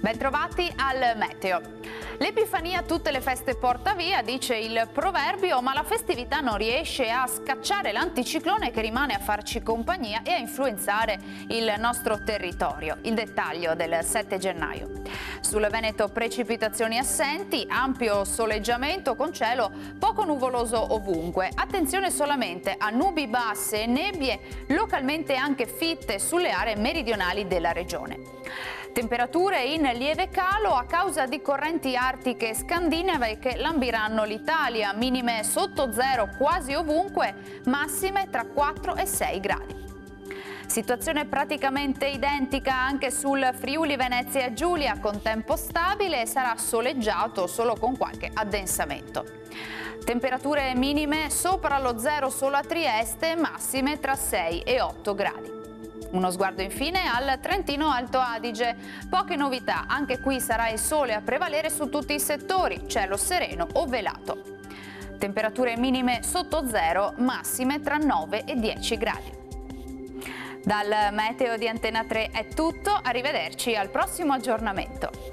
Bentrovati al meteo. L'Epifania tutte le feste porta via, dice il proverbio, ma la festività non riesce a scacciare l'anticiclone che rimane a farci compagnia e a influenzare il nostro territorio. Il dettaglio del 7 gennaio. Sul Veneto precipitazioni assenti, ampio soleggiamento con cielo poco nuvoloso ovunque. Attenzione solamente a nubi basse e nebbie, localmente anche fitte sulle aree meridionali della regione. Temperature in lieve calo a causa di correnti artiche scandinave che lambiranno l'Italia, minime sotto zero quasi ovunque, massime tra 4 e 6 gradi. Situazione praticamente identica anche sul Friuli Venezia Giulia, con tempo stabile e sarà soleggiato solo con qualche addensamento. Temperature minime sopra lo zero solo a Trieste, massime tra 6 e 8 gradi. Uno sguardo infine al Trentino Alto Adige. Poche novità, anche qui sarà il sole a prevalere su tutti i settori, cielo sereno o velato. Temperature minime sotto zero, massime tra 9 e 10 gradi. Dal meteo di Antena 3 è tutto, arrivederci al prossimo aggiornamento.